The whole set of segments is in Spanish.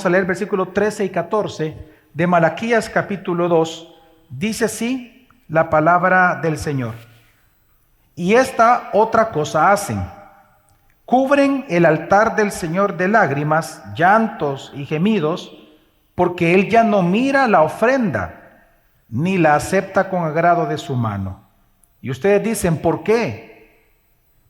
a leer versículos 13 y 14 de Malaquías capítulo 2. Dice así la palabra del Señor. Y esta otra cosa hacen: cubren el altar del Señor de lágrimas, llantos y gemidos, porque Él ya no mira la ofrenda, ni la acepta con agrado de su mano. Y ustedes dicen, ¿por qué?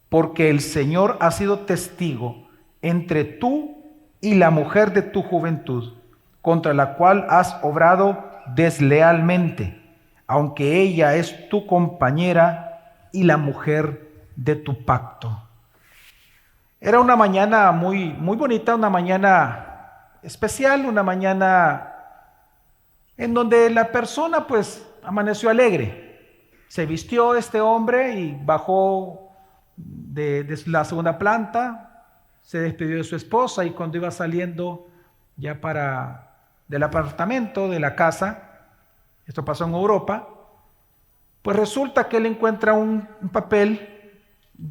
Porque el Señor ha sido testigo entre tú y la mujer de tu juventud, contra la cual has obrado deslealmente, aunque ella es tu compañera y la mujer de tu pacto. Era una mañana muy bonita, una mañana especial, una mañana en donde la persona pues amaneció alegre. Se vistió este hombre y bajó de la segunda planta, se despidió de su esposa, y cuando iba saliendo ya del apartamento, de la casa, esto pasó en Europa, pues resulta que él encuentra un papel,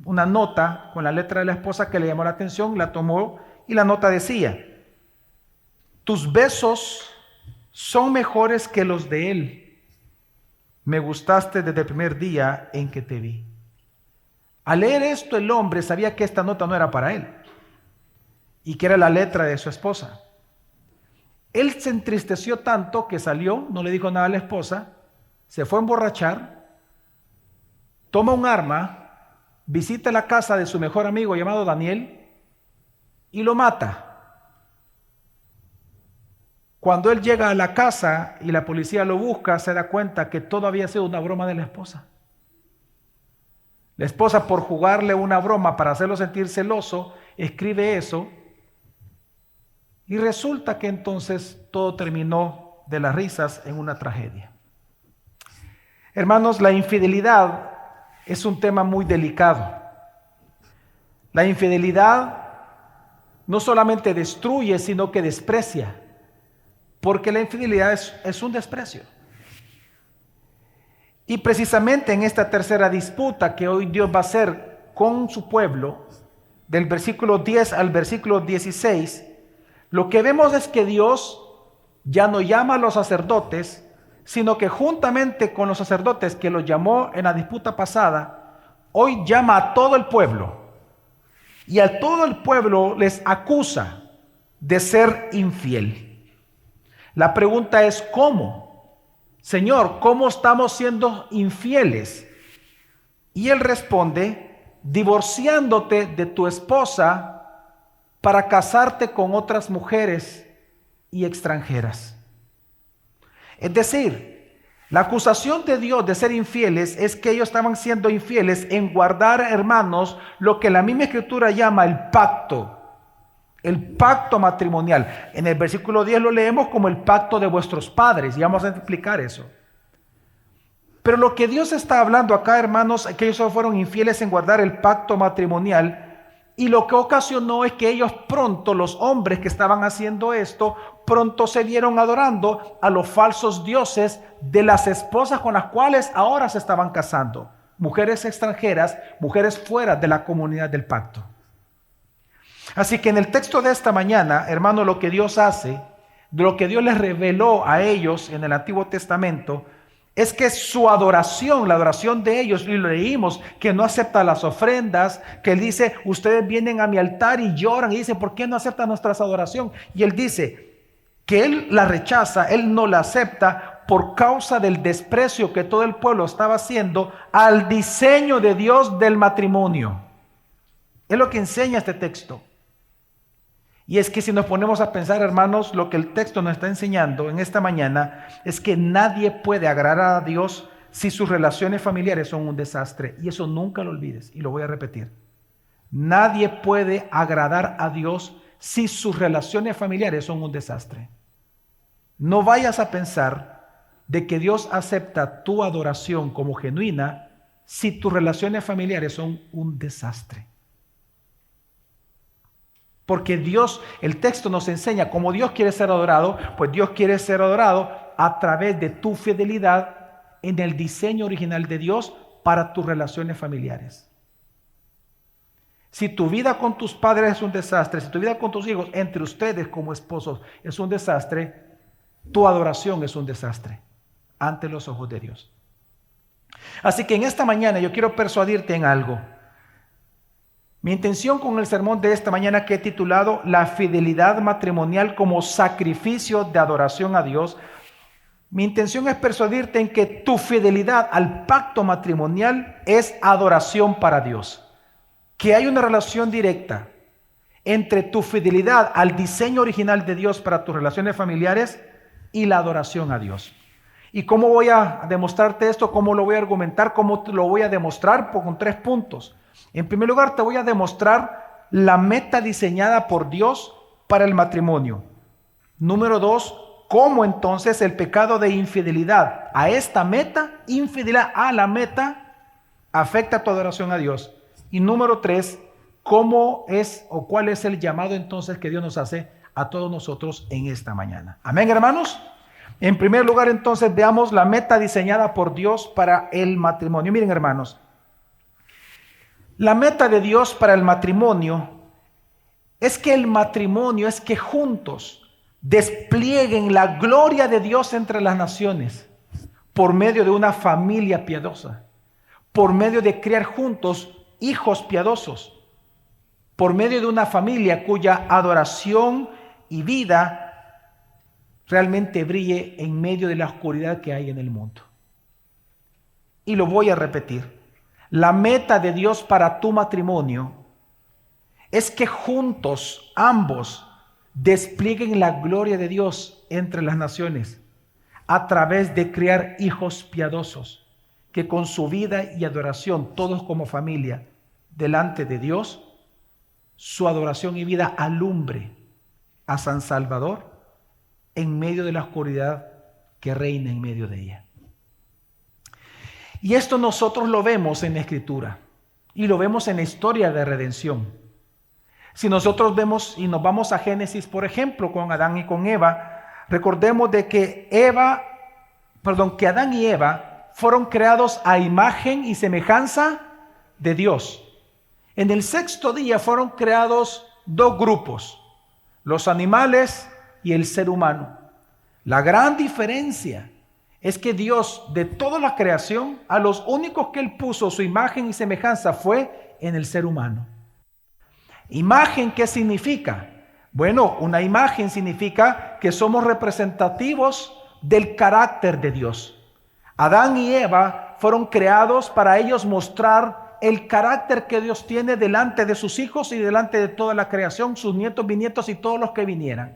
una nota con la letra de la esposa que le llamó la atención, la tomó y la nota decía: tus besos son mejores que los de él. Me gustaste desde el primer día en que te vi. Al leer esto, el hombre sabía que esta nota no era para él y que era la letra de su esposa. Él se entristeció tanto que salió, no le dijo nada a la esposa, se fue a emborrachar, toma un arma, visita la casa de su mejor amigo llamado Daniel y lo mata. Cuando él llega a la casa y la policía lo busca, se da cuenta que todo había sido una broma de la esposa. La esposa, por jugarle una broma para hacerlo sentir celoso, escribe eso, y resulta que entonces todo terminó de las risas en una tragedia. Hermanos, la infidelidad es un tema muy delicado. La infidelidad no solamente destruye, sino que desprecia, porque la infidelidad es un desprecio. Y precisamente en esta tercera disputa que hoy Dios va a hacer con su pueblo, del versículo 10 al versículo 16, lo que vemos es que Dios ya no llama a los sacerdotes, sino que juntamente con los sacerdotes que los llamó en la disputa pasada, hoy llama a todo el pueblo. Y a todo el pueblo les acusa de ser infiel. La pregunta es, ¿cómo? Señor, ¿cómo estamos siendo infieles? Y él responde: divorciándote de tu esposa para casarte con otras mujeres y extranjeras. Es decir, la acusación de Dios de ser infieles es que ellos estaban siendo infieles en guardar, hermanos, lo que la misma Escritura llama el pacto matrimonial. En el versículo 10 lo leemos como el pacto de vuestros padres, y vamos a explicar eso. Pero lo que Dios está hablando acá, hermanos, es que ellos fueron infieles en guardar el pacto matrimonial, y lo que ocasionó es que ellos pronto, los hombres que estaban haciendo esto, pronto se vieron adorando a los falsos dioses de las esposas con las cuales ahora se estaban casando. Mujeres extranjeras, mujeres fuera de la comunidad del pacto. Así que en el texto de esta mañana, hermano, lo que Dios hace, de lo que Dios les reveló a ellos en el Antiguo Testamento, es que su adoración, la adoración de ellos, y lo leímos, que no acepta las ofrendas, que él dice, ustedes vienen a mi altar y lloran, y dice, ¿por qué no aceptan nuestra adoración? Y él dice que él la rechaza, él no la acepta por causa del desprecio que todo el pueblo estaba haciendo al diseño de Dios del matrimonio. Es lo que enseña este texto. Y es que si nos ponemos a pensar, hermanos, lo que el texto nos está enseñando en esta mañana es que nadie puede agradar a Dios si sus relaciones familiares son un desastre. Y eso nunca lo olvides, y lo voy a repetir. Nadie puede agradar a Dios si sus relaciones familiares son un desastre. No vayas a pensar de que Dios acepta tu adoración como genuina si tus relaciones familiares son un desastre. Porque Dios, el texto nos enseña cómo Dios quiere ser adorado, pues Dios quiere ser adorado a través de tu fidelidad en el diseño original de Dios para tus relaciones familiares. Si tu vida con tus padres es un desastre, si tu vida con tus hijos, entre ustedes como esposos es un desastre, tu adoración es un desastre ante los ojos de Dios. Así que en esta mañana yo quiero persuadirte en algo. Mi intención con el sermón de esta mañana, que he titulado La fidelidad matrimonial como sacrificio de adoración a Dios, mi intención es persuadirte en que tu fidelidad al pacto matrimonial es adoración para Dios. Que hay una relación directa entre tu fidelidad al diseño original de Dios para tus relaciones familiares y la adoración a Dios. ¿Y cómo voy a demostrarte esto? ¿Cómo lo voy a argumentar? ¿Cómo lo voy a demostrar? Pues con 3 puntos. En primer lugar, te voy a demostrar la meta diseñada por Dios para el matrimonio. Número 2, cómo entonces el pecado de infidelidad a esta meta, infidelidad a la meta, afecta tu adoración a Dios. Y número 3, cómo es o cuál es el llamado entonces que Dios nos hace a todos nosotros en esta mañana. Amén, hermanos. En primer lugar, entonces, veamos la meta diseñada por Dios para el matrimonio. Miren, hermanos, la meta de Dios para el matrimonio es que juntos desplieguen la gloria de Dios entre las naciones por medio de una familia piadosa, por medio de criar juntos hijos piadosos, por medio de una familia cuya adoración y vida realmente brille en medio de la oscuridad que hay en el mundo. Y lo voy a repetir. La meta de Dios para tu matrimonio es que juntos ambos desplieguen la gloria de Dios entre las naciones a través de criar hijos piadosos que con su vida y adoración, todos como familia, delante de Dios, su adoración y vida alumbre a San Salvador en medio de la oscuridad que reina en medio de ella. Y esto nosotros lo vemos en la Escritura y lo vemos en la historia de redención. Si nosotros vemos y nos vamos a Génesis, por ejemplo, con Adán y con Eva, recordemos de que Adán y Eva fueron creados a imagen y semejanza de Dios. En el 6º día fueron creados 2 grupos, los animales y el ser humano. La gran diferencia es que Dios, de toda la creación, a los únicos que Él puso su imagen y semejanza fue en el ser humano. ¿Imagen qué significa? Bueno, una imagen significa que somos representativos del carácter de Dios. Adán y Eva fueron creados para ellos mostrar el carácter que Dios tiene delante de sus hijos y delante de toda la creación, sus nietos, bisnietos y todos los que vinieran.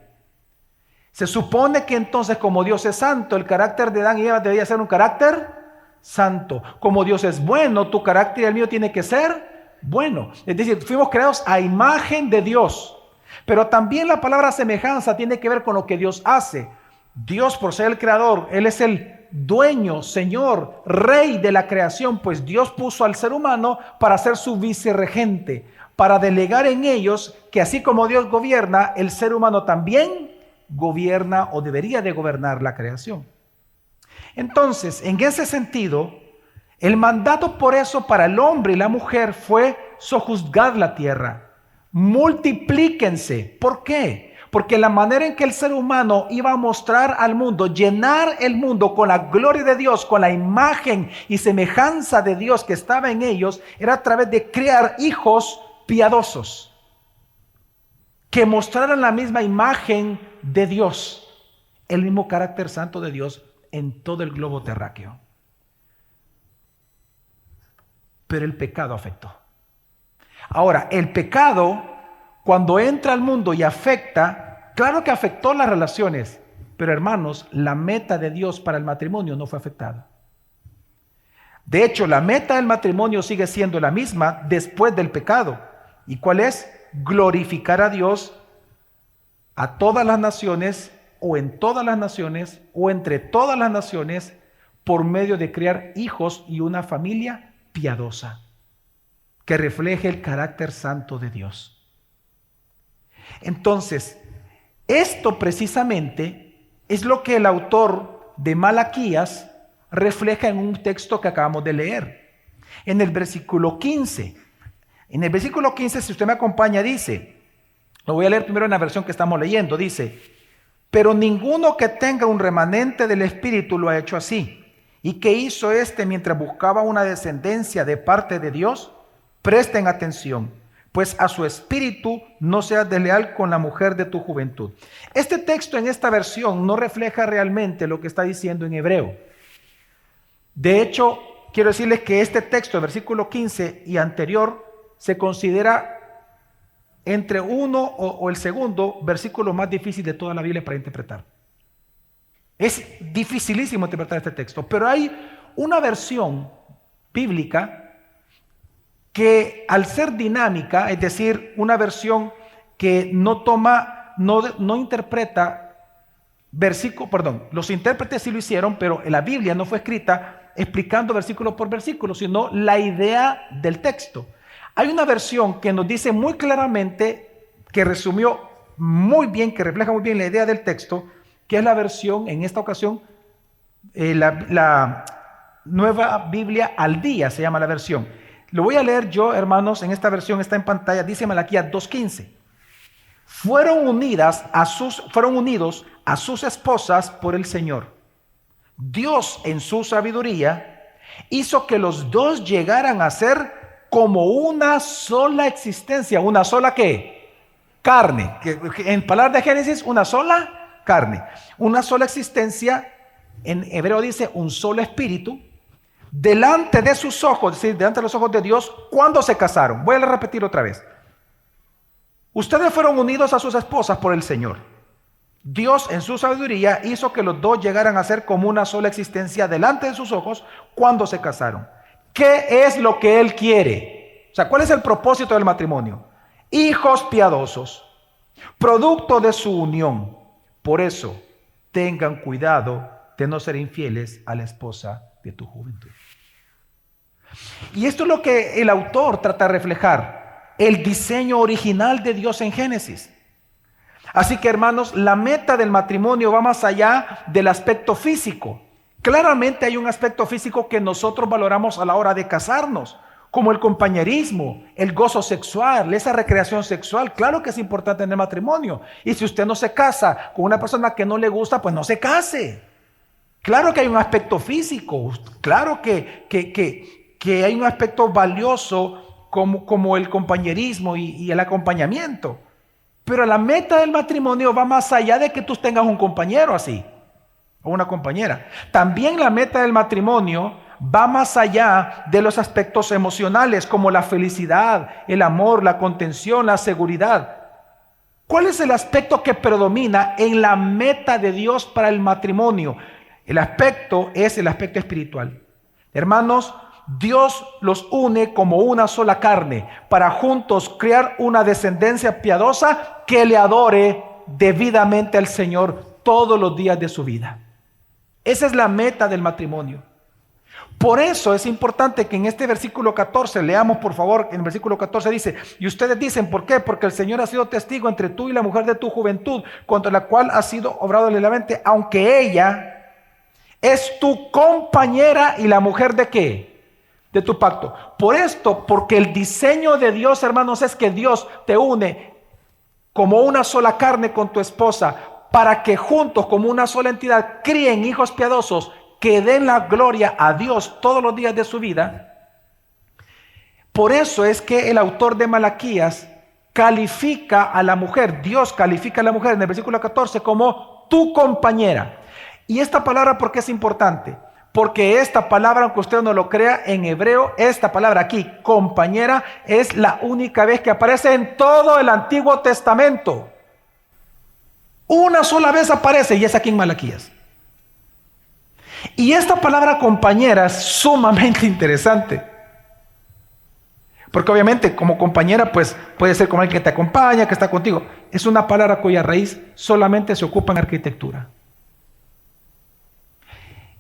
Se supone que entonces, como Dios es santo, el carácter de Adán y Eva debería ser un carácter santo. Como Dios es bueno, tu carácter y el mío tiene que ser bueno. Es decir, fuimos creados a imagen de Dios. Pero también la palabra semejanza tiene que ver con lo que Dios hace. Dios, por ser el creador, Él es el dueño, señor, rey de la creación, pues Dios puso al ser humano para ser su vicerregente, para delegar en ellos que así como Dios gobierna, el ser humano también gobierna o debería de gobernar la creación. Entonces, en ese sentido, el mandato por eso para el hombre y la mujer fue sojuzgar la tierra. Multiplíquense. ¿Por qué? Porque la manera en que el ser humano iba a mostrar al mundo, llenar el mundo con la gloria de Dios, con la imagen y semejanza de Dios que estaba en ellos, era a través de crear hijos piadosos que mostraran la misma imagen de Dios, el mismo carácter santo de Dios en todo el globo terráqueo. Pero el pecado afectó. Ahora, el pecado, cuando entra al mundo y afecta, claro que afectó las relaciones, pero hermanos, la meta de Dios para el matrimonio no fue afectada. De hecho, la meta del matrimonio sigue siendo la misma después del pecado. ¿Y cuál es? Glorificar a Dios a todas las naciones, o en todas las naciones, o entre todas las naciones, por medio de crear hijos y una familia piadosa que refleje el carácter santo de Dios. Entonces, esto precisamente es lo que el autor de Malaquías refleja en un texto que acabamos de leer. En el versículo 15, En el versículo 15, si usted me acompaña, dice, lo voy a leer primero en la versión que estamos leyendo, dice, pero ninguno que tenga un remanente del Espíritu lo ha hecho así. ¿Y qué hizo este mientras buscaba una descendencia de parte de Dios? Presten atención, pues a su espíritu no seas desleal con la mujer de tu juventud. Este texto en esta versión no refleja realmente lo que está diciendo en hebreo. De hecho, quiero decirles que este texto, el versículo 15 y anterior, se considera entre uno o el segundo versículo más difícil de toda la Biblia para interpretar. Es dificilísimo interpretar este texto, pero hay una versión bíblica que al ser dinámica, es decir, una versión que no interpreta los intérpretes sí lo hicieron, pero la Biblia no fue escrita explicando versículo por versículo, sino la idea del texto. Hay una versión que nos dice muy claramente, que resumió muy bien, que refleja muy bien la idea del texto, que es la versión, en esta ocasión, la Nueva Biblia al Día se llama la versión. Lo voy a leer yo, hermanos, en esta versión, está en pantalla, dice Malaquías 2:15. Fueron unidos a sus esposas por el Señor. Dios, en su sabiduría, hizo que los dos llegaran a ser como una sola existencia. ¿Una sola qué? Carne. En palabras de Génesis, una sola carne. Una sola existencia, en hebreo dice un solo espíritu, delante de sus ojos, es decir, delante de los ojos de Dios, cuando se casaron. Voy a repetir otra vez. Ustedes fueron unidos a sus esposas por el Señor. Dios en su sabiduría hizo que los dos llegaran a ser como una sola existencia delante de sus ojos cuando se casaron. ¿Qué es lo que Él quiere? O sea, ¿cuál es el propósito del matrimonio? Hijos piadosos, producto de su unión. Por eso, tengan cuidado de no ser infieles a la esposa de tu juventud. Y esto es lo que el autor trata de reflejar, el diseño original de Dios en Génesis. Así que, hermanos, la meta del matrimonio va más allá del aspecto físico. Claramente hay un aspecto físico que nosotros valoramos a la hora de casarnos, como el compañerismo, el gozo sexual, esa recreación sexual. Claro que es importante en el matrimonio. Y si usted no se casa con una persona que no le gusta, pues no se case. Claro que hay un aspecto físico, claro que hay un aspecto valioso como el compañerismo y el acompañamiento. Pero la meta del matrimonio va más allá de que tú tengas un compañero así, o una compañera. También la meta del matrimonio va más allá de los aspectos emocionales, como la felicidad, el amor, la contención, la seguridad. ¿Cuál es el aspecto que predomina en la meta de Dios para el matrimonio? El aspecto es el aspecto espiritual. Hermanos, Dios los une como una sola carne para juntos crear una descendencia piadosa que le adore debidamente al Señor todos los días de su vida. Esa es la meta del matrimonio. Por eso es importante que en este versículo 14, leamos por favor, en el versículo 14 dice, y ustedes dicen, ¿por qué? Porque el Señor ha sido testigo entre tú y la mujer de tu juventud, contra la cual ha sido obrado legalmente, aunque ella es tu compañera y la mujer ¿de qué? De tu pacto. Por esto, porque el diseño de Dios, hermanos, es que Dios te une como una sola carne con tu esposa, para que juntos, como una sola entidad, críen hijos piadosos que den la gloria a Dios todos los días de su vida. Por eso es que el autor de Malaquías califica a la mujer, Dios califica a la mujer en el versículo 14 como tu compañera. Y esta palabra, ¿por qué es importante? Porque esta palabra, aunque usted no lo crea, en hebreo, esta palabra aquí, compañera, es la única vez que aparece en todo el Antiguo Testamento. Una sola vez aparece y es aquí en Malaquías. Y esta palabra compañera es sumamente interesante. Porque obviamente como compañera pues puede ser como alguien que te acompaña, que está contigo. Es una palabra cuya raíz solamente se ocupa en arquitectura.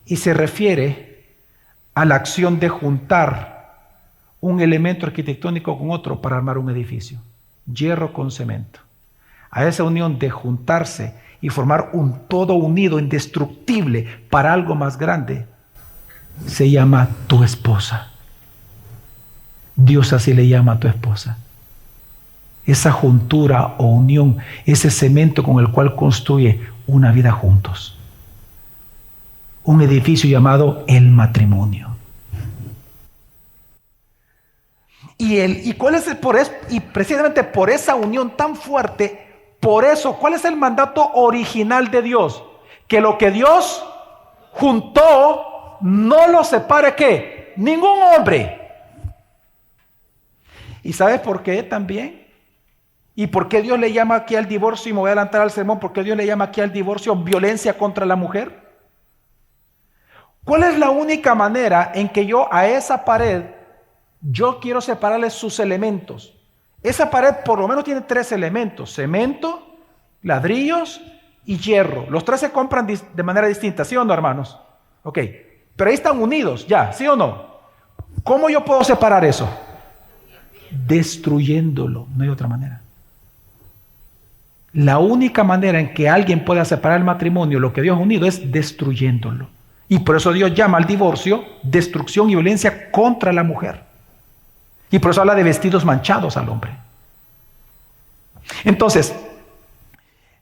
Y se refiere a la acción de juntar un elemento arquitectónico con otro para armar un edificio. Hierro con cemento. A esa unión de juntarse y formar un todo unido, indestructible, para algo más grande, se llama tu esposa. Dios así le llama a tu esposa. Esa juntura o unión, ese cemento con el cual construye una vida juntos. Un edificio llamado el matrimonio. Y precisamente por esa unión tan fuerte, por eso, ¿cuál es el mandato original de Dios? Que lo que Dios juntó, no lo separe ¿qué? Ningún hombre. ¿Y sabes por qué también? ¿Y por qué Dios le llama aquí al divorcio? Y me voy a adelantar al sermón. ¿Por qué Dios le llama aquí al divorcio violencia contra la mujer? ¿Cuál es la única manera en que yo a esa pared, yo quiero separarle sus elementos? Esa pared por lo menos tiene 3 elementos: cemento, ladrillos y hierro. Los 3 se compran de manera distinta, ¿sí o no, hermanos? Ok, pero ahí están unidos ya, ¿sí o no? ¿Cómo yo puedo separar eso? Destruyéndolo, no hay otra manera. La única manera en que alguien pueda separar el matrimonio, lo que Dios ha unido, es destruyéndolo. Y por eso Dios llama al divorcio destrucción y violencia contra la mujer. Y por eso habla de vestidos manchados al hombre. Entonces,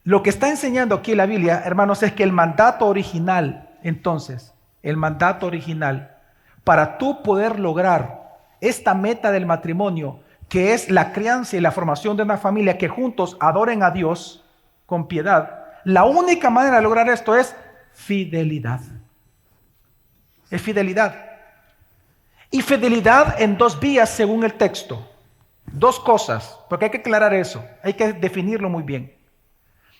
lo que está enseñando aquí la Biblia, hermanos, es que el mandato original, entonces, el mandato original, para tú poder lograr esta meta del matrimonio, que es la crianza y la formación de una familia que juntos adoren a Dios con piedad, la única manera de lograr esto es fidelidad. Es fidelidad. Y fidelidad en 2 vías según el texto. 2 cosas, porque hay que aclarar eso, hay que definirlo muy bien.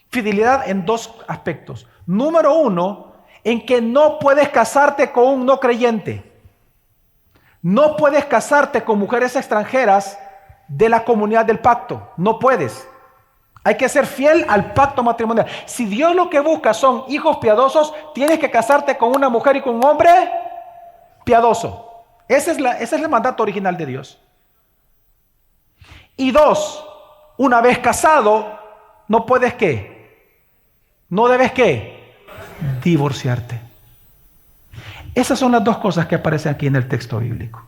Fidelidad en 2 aspectos. Número 1, en que no puedes casarte con un no creyente. No puedes casarte con mujeres extranjeras de la comunidad del pacto. No puedes. Hay que ser fiel al pacto matrimonial. Si Dios lo que busca son hijos piadosos, tienes que casarte con una mujer y con un hombre piadoso. Ese es el mandato original de Dios. Y 2, una vez casado, no puedes ¿qué? No debes ¿qué? Divorciarte. Esas son las 2 cosas que aparecen aquí en el texto bíblico.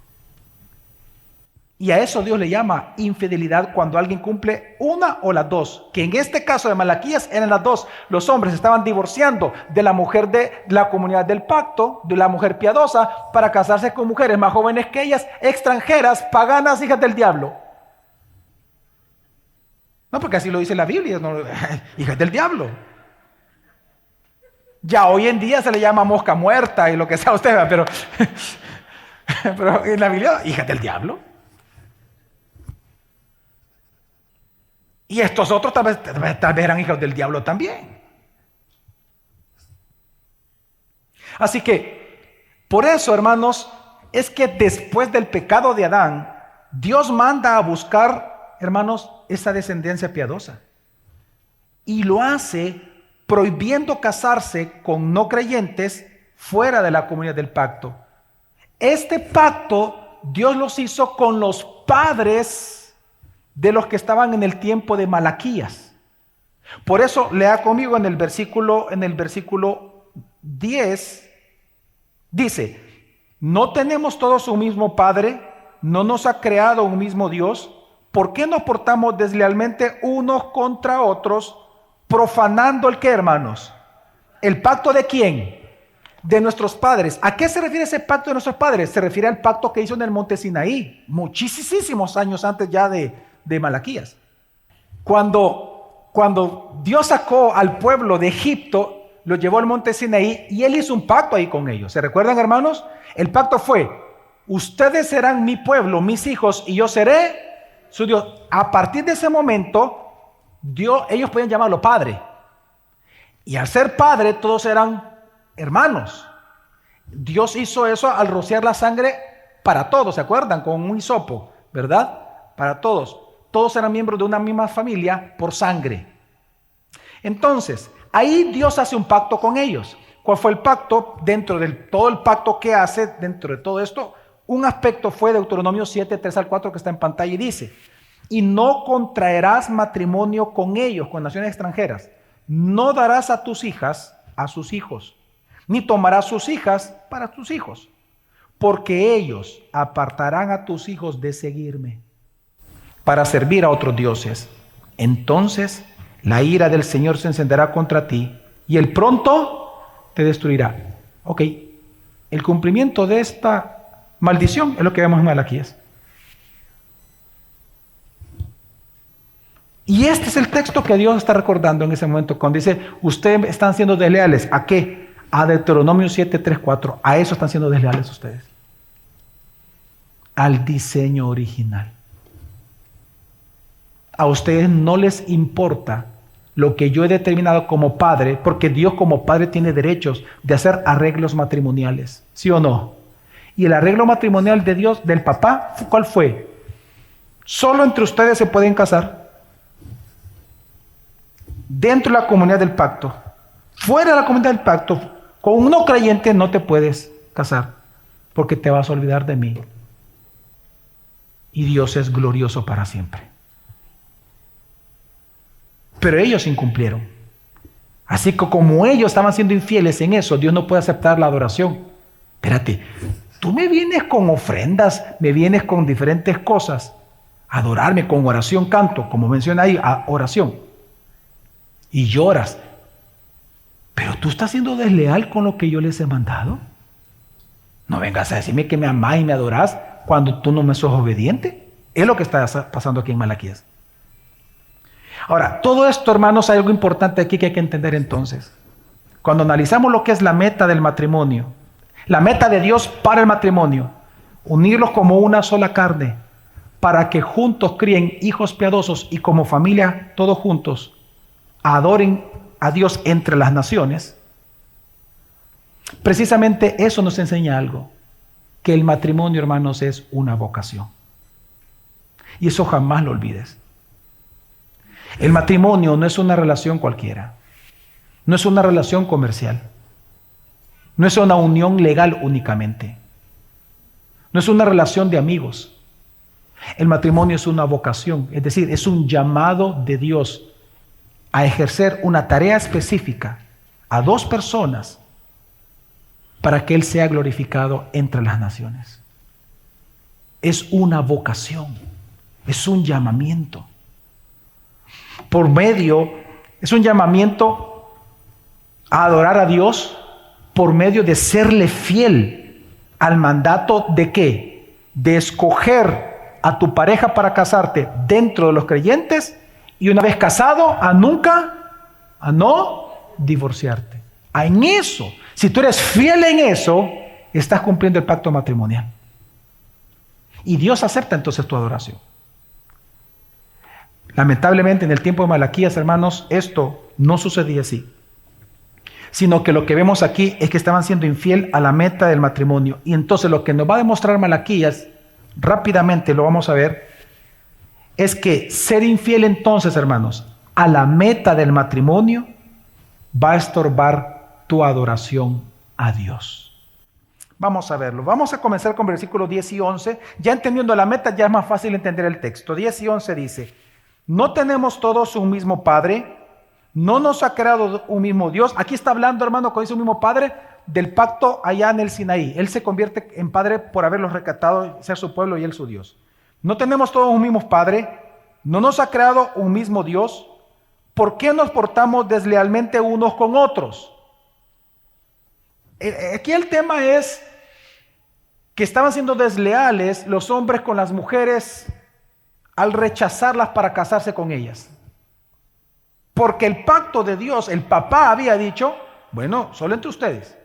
Y a eso Dios le llama infidelidad cuando alguien cumple una o las 2. Que en este caso de Malaquías eran las 2. Los hombres estaban divorciando de la mujer de la comunidad del pacto, de la mujer piadosa, para casarse con mujeres más jóvenes que ellas, extranjeras, paganas, hijas del diablo. No, porque así lo dice la Biblia, no, hijas del diablo. Ya hoy en día se le llama mosca muerta y lo que sea usted, pero en la Biblia, hijas del diablo. Y estos otros tal vez eran hijos del diablo también. Así que, por eso, hermanos, es que después del pecado de Adán, Dios manda a buscar, hermanos, esa descendencia piadosa. Y lo hace prohibiendo casarse con no creyentes fuera de la comunidad del pacto. Este pacto Dios los hizo con los padres de los que estaban en el tiempo de Malaquías. Por eso lea conmigo en el versículo 10, dice: ¿no tenemos todos un mismo Padre? ¿No nos ha creado un mismo Dios? ¿Por qué nos portamos deslealmente unos contra otros, profanando el qué, hermanos? ¿El pacto de quién? De nuestros padres. ¿A qué se refiere ese pacto de nuestros padres? Se refiere al pacto que hizo en el monte Sinaí, muchísimos años antes ya de Malaquías. Cuando Dios sacó al pueblo de Egipto, lo llevó al monte Sinaí y Él hizo un pacto ahí con ellos. ¿Se recuerdan, hermanos? El pacto fue: ustedes serán mi pueblo, mis hijos, y yo seré su Dios. A partir de ese momento, ellos podían llamarlo padre. Y al ser padre, todos eran hermanos. Dios hizo eso al rociar la sangre para todos, ¿se acuerdan? Con un hisopo, ¿verdad? Para todos. Todos eran miembros de una misma familia por sangre. Entonces, ahí Dios hace un pacto con ellos. ¿Cuál fue el pacto? Dentro de todo el pacto que hace, dentro de todo esto, un aspecto fue Deuteronomio 7, 3 al 4, que está en pantalla, y dice: y no contraerás matrimonio con ellos, con naciones extranjeras. No darás a tus hijas a sus hijos, ni tomarás sus hijas para tus hijos. porque ellos apartarán a tus hijos de seguirme para servir a otros dioses. Entonces la ira del Señor se encenderá contra ti y Él pronto te destruirá. Ok, el cumplimiento de esta maldición es lo que vemos en Malaquías. Y este es el texto que Dios está recordando en ese momento cuando dice, ustedes están siendo desleales. ¿A qué? A Deuteronomio 7, 3, 4. A eso están siendo desleales ustedes. Al diseño original. A ustedes no les importa lo que yo he determinado como padre, porque Dios como padre tiene derechos de hacer arreglos matrimoniales, ¿sí o no? Y el arreglo matrimonial de Dios, del papá, ¿cuál fue? Solo entre ustedes se pueden casar. Dentro de la comunidad del pacto. Fuera de la comunidad del pacto, con un no creyente no te puedes casar, porque te vas a olvidar de mí. Y Dios es glorioso para siempre. Pero ellos incumplieron. Así que como ellos estaban siendo infieles en eso, Dios no puede aceptar la adoración. Espérate, tú me vienes con ofrendas, me vienes con diferentes cosas, adorarme con oración, canto, como menciona ahí, oración, y lloras. Pero tú estás siendo desleal con lo que yo les he mandado. No vengas a decirme que me amás y me adorás cuando tú no me sos obediente. Es lo que está pasando aquí en Malaquías. Ahora, todo esto, hermanos, hay algo importante aquí que hay que entender entonces. Cuando analizamos lo que es la meta del matrimonio, la meta de Dios para el matrimonio, unirlos como una sola carne, para que juntos críen hijos piadosos y como familia, todos juntos, adoren a Dios entre las naciones. Precisamente eso nos enseña algo, que el matrimonio, hermanos, es una vocación. Y eso jamás lo olvides. El matrimonio no es una relación cualquiera, no es una relación comercial, no es una unión legal únicamente, no es una relación de amigos. El matrimonio es una vocación, es decir, es un llamado de Dios a ejercer una tarea específica a dos personas para que Él sea glorificado entre las naciones. Es una vocación, es un llamamiento. Es un llamamiento a adorar a Dios por medio de serle fiel al mandato de ¿qué? De escoger a tu pareja para casarte dentro de los creyentes y una vez casado a no divorciarte. En eso, si tú eres fiel en eso, estás cumpliendo el pacto matrimonial. Y Dios acepta entonces tu adoración. Lamentablemente en el tiempo de Malaquías, hermanos, esto no sucedía así. Sino que lo que vemos aquí es que estaban siendo infiel a la meta del matrimonio. Y entonces lo que nos va a demostrar Malaquías, rápidamente lo vamos a ver, es que ser infiel entonces, hermanos, a la meta del matrimonio va a estorbar tu adoración a Dios. Vamos a verlo. Vamos a comenzar con versículos 10 y 11. Ya entendiendo la meta, ya es más fácil entender el texto. 10 y 11 dice: ¿no tenemos todos un mismo Padre? ¿No nos ha creado un mismo Dios? Aquí está hablando, hermano, cuando dice un mismo Padre, del pacto allá en el Sinaí. Él se convierte en Padre por haberlos rescatado, ser su pueblo y Él su Dios. ¿No tenemos todos un mismo Padre? ¿No nos ha creado un mismo Dios? ¿Por qué nos portamos deslealmente unos con otros? Aquí el tema es que estaban siendo desleales los hombres con las mujeres al rechazarlas para casarse con ellas. Porque el pacto de Dios, el papá había dicho, bueno, solo entre ustedes.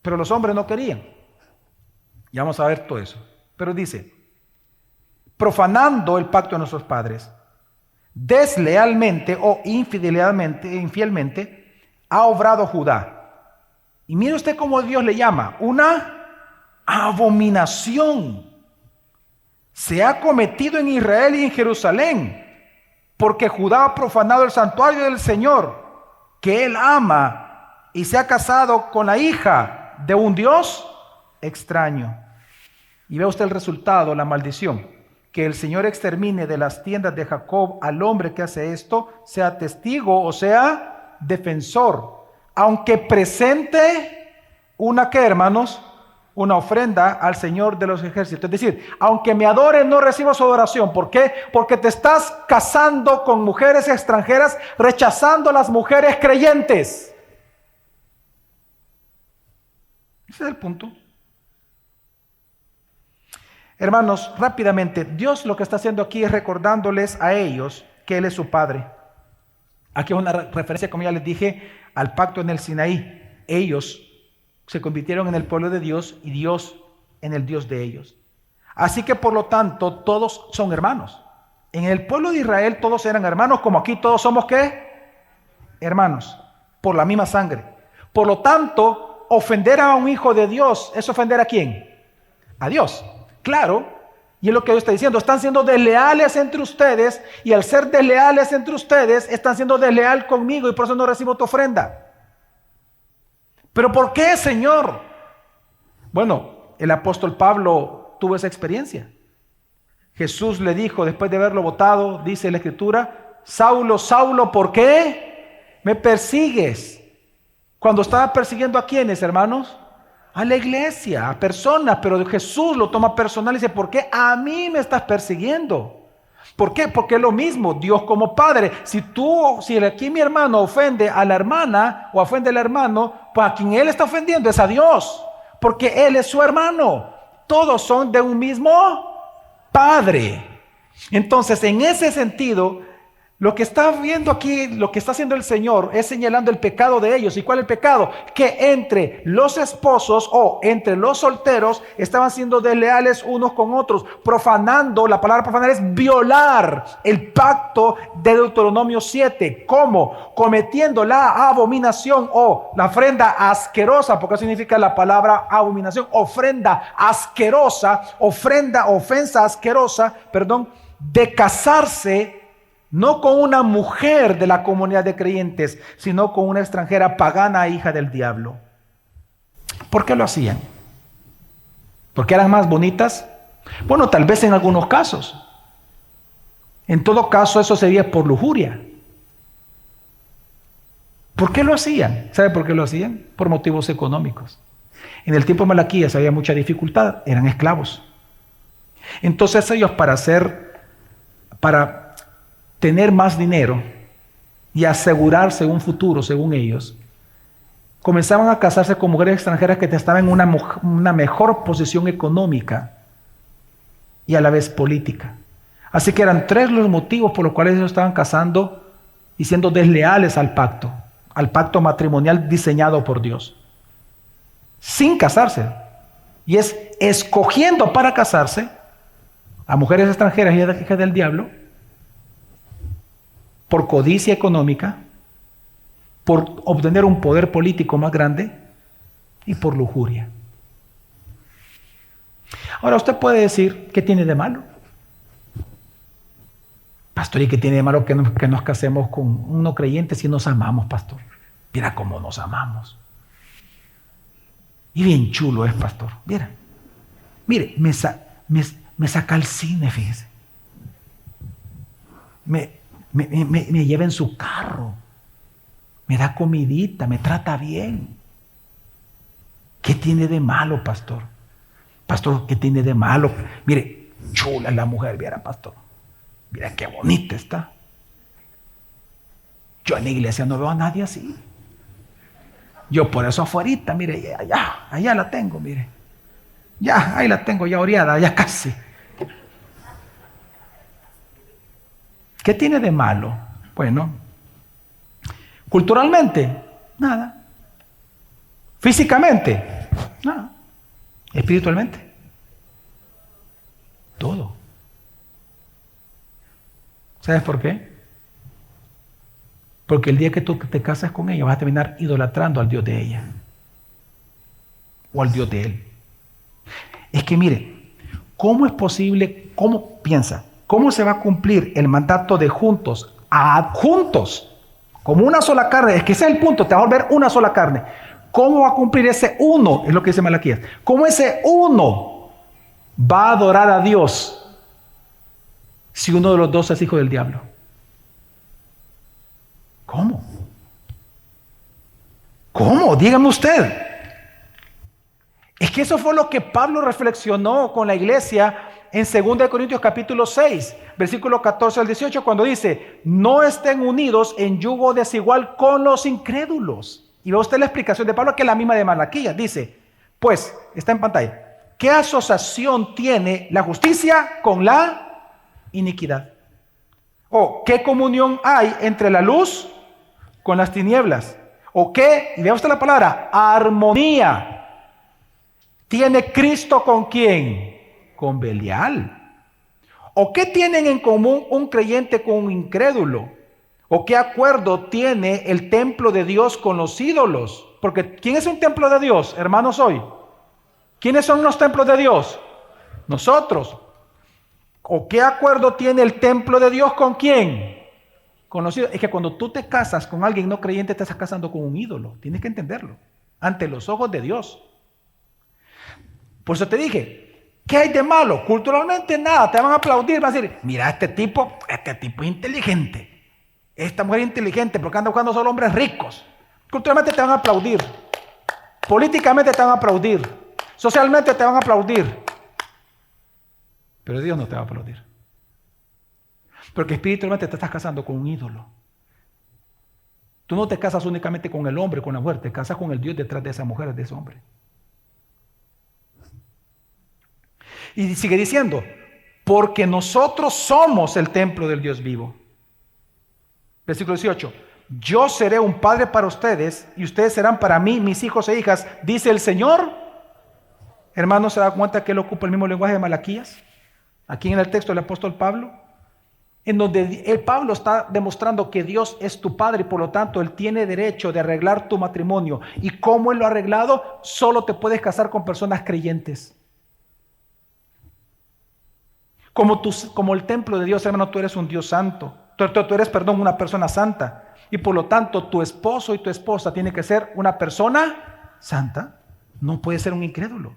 Pero los hombres no querían. Ya vamos a ver todo eso. Pero dice, profanando el pacto de nuestros padres, deslealmente o infielmente, ha obrado Judá. Y mire usted cómo Dios le llama, una abominación. Se ha cometido en Israel y en Jerusalén, porque Judá ha profanado el santuario del Señor, que Él ama, y se ha casado con la hija de un Dios extraño. Y ve usted el resultado, la maldición: que el Señor extermine de las tiendas de Jacob al hombre que hace esto, sea testigo o sea defensor, aunque presente una, ¿qué, hermanos? una ofrenda al Señor de los ejércitos. Es decir, aunque me adoren, no recibo su adoración. ¿Por qué? Porque te estás casando con mujeres extranjeras, rechazando a las mujeres creyentes. Ese es el punto. Hermanos, rápidamente, Dios lo que está haciendo aquí es recordándoles a ellos que Él es su Padre. Aquí es una referencia, como ya les dije, al pacto en el Sinaí. Ellos se convirtieron en el pueblo de Dios y Dios en el Dios de ellos. Así que por lo tanto todos son hermanos. En el pueblo de Israel todos eran hermanos, como aquí todos somos ¿qué? Hermanos, por la misma sangre. Por lo tanto, ofender a un hijo de Dios es ofender ¿a quién? A Dios. Claro, y es lo que Dios está diciendo, están siendo desleales entre ustedes, y al ser desleales entre ustedes, están siendo desleal conmigo, y por eso no recibo tu ofrenda. ¿Pero por qué, Señor? Bueno, el apóstol Pablo tuvo esa experiencia. Jesús le dijo, después de haberlo botado, dice la Escritura, Saulo, Saulo, ¿por qué me persigues? Cuando estaba persiguiendo ¿a quiénes, hermanos? A la iglesia, a personas, pero Jesús lo toma personal y dice, ¿por qué a mí me estás persiguiendo? ¿Por qué? Porque es lo mismo, Dios como Padre. Si aquí mi hermano ofende a la hermana o ofende al hermano, pues a quien él está ofendiendo es a Dios, porque él es su hermano. Todos son de un mismo Padre. Entonces, en ese sentido, lo que está viendo aquí, lo que está haciendo el Señor es señalando el pecado de ellos. ¿Y cuál es el pecado? Que entre los esposos o entre los solteros estaban siendo desleales unos con otros, profanando. La palabra profanar es violar el pacto de Deuteronomio 7. ¿Cómo? Cometiendo la abominación o la ofrenda asquerosa, porque significa la palabra abominación, ofrenda asquerosa, ofensa asquerosa, de casarse no con una mujer de la comunidad de creyentes, sino con una extranjera pagana, hija del diablo. ¿Por qué lo hacían? ¿Porque eran más bonitas? Bueno, tal vez en algunos casos. En todo caso, eso sería por lujuria. ¿Por qué lo hacían? ¿Sabe por qué lo hacían? Por motivos económicos. En el tiempo de Malaquías había mucha dificultad, eran esclavos. Entonces ellos para tener más dinero y asegurarse un futuro, según ellos, comenzaban a casarse con mujeres extranjeras que estaban en una mejor posición económica y a la vez política. Así que eran 3 los motivos por los cuales ellos estaban casando y siendo desleales al pacto matrimonial diseñado por Dios, sin casarse. Y es escogiendo para casarse a mujeres extranjeras y hijas del diablo, por codicia económica, por obtener un poder político más grande y por lujuria. Ahora usted puede decir, ¿qué tiene de malo? Pastor, ¿y qué tiene de malo que nos casemos con un no creyente si nos amamos, pastor? Mira cómo nos amamos. Y bien chulo es, pastor. Mire, me saca al cine, fíjese. Me lleva en su carro, me da comidita, me trata bien. ¿Qué tiene de malo, pastor? Pastor, ¿qué tiene de malo? Mire, chula la mujer, viera, pastor. Mira qué bonita está. Yo en la iglesia no veo a nadie así. Yo por eso afuerita, mire, allá la tengo, mire. Ya, ahí la tengo ya oreada, ya casi. ¿Qué tiene de malo? Bueno, culturalmente, nada. Físicamente, nada. Espiritualmente, todo. ¿Sabes por qué? Porque el día que tú te casas con ella vas a terminar idolatrando al Dios de ella o al Dios de él. Es que mire, ¿cómo es posible? ¿Cómo se va a cumplir el mandato de juntos, como una sola carne? Es que ese es el punto, te va a volver una sola carne. ¿Cómo va a cumplir ese uno? Es lo que dice Malaquías. ¿Cómo ese uno va a adorar a Dios si uno de los dos es hijo del diablo? ¿Cómo? Dígame usted. Es que eso fue lo que Pablo reflexionó con la iglesia en 2 Corintios capítulo 6, versículo 14 al 18, cuando dice: no estén unidos en yugo desigual con los incrédulos. Y ve usted la explicación de Pablo, que es la misma de Malaquías. Dice, pues, está en pantalla: ¿qué asociación tiene la justicia con la iniquidad? ¿O qué comunión hay entre la luz con las tinieblas? ¿O qué, y vea usted la palabra, armonía tiene Cristo con quién? Con Belial. ¿O qué tienen en común un creyente con un incrédulo? ¿O qué acuerdo tiene el templo de Dios con los ídolos? Porque ¿quién es un templo de Dios, hermanos, hoy? ¿Quiénes son los templos de Dios? Nosotros. ¿O qué acuerdo tiene el templo de Dios con quién? Con los ídolos. Es que cuando tú te casas con alguien no creyente, te estás casando con un ídolo. Tienes que entenderlo. Ante los ojos de Dios. Por eso te dije, ¿qué hay de malo? Culturalmente nada, te van a aplaudir, van a decir, mira, este tipo es inteligente. Esta mujer es inteligente porque anda buscando solo hombres ricos. Culturalmente te van a aplaudir. Políticamente te van a aplaudir. Socialmente te van a aplaudir. Pero Dios no te va a aplaudir. Porque espiritualmente te estás casando con un ídolo. Tú no te casas únicamente con el hombre, con la mujer, te casas con el Dios detrás de esa mujer, de ese hombre. Y sigue diciendo, porque nosotros somos el templo del Dios vivo. Versículo 18, yo seré un padre para ustedes y ustedes serán para mí mis hijos e hijas, dice el Señor. Hermano, ¿se da cuenta que él ocupa el mismo lenguaje de Malaquías? Aquí en el texto del apóstol Pablo, en donde el Pablo está demostrando que Dios es tu padre y por lo tanto él tiene derecho de arreglar tu matrimonio. ¿Y cómo él lo ha arreglado? Solo te puedes casar con personas creyentes. Como el templo de Dios, hermano, tú eres un Dios santo. Tú eres, una persona santa. Y por lo tanto, tu esposo y tu esposa tienen que ser una persona santa. No puede ser un incrédulo.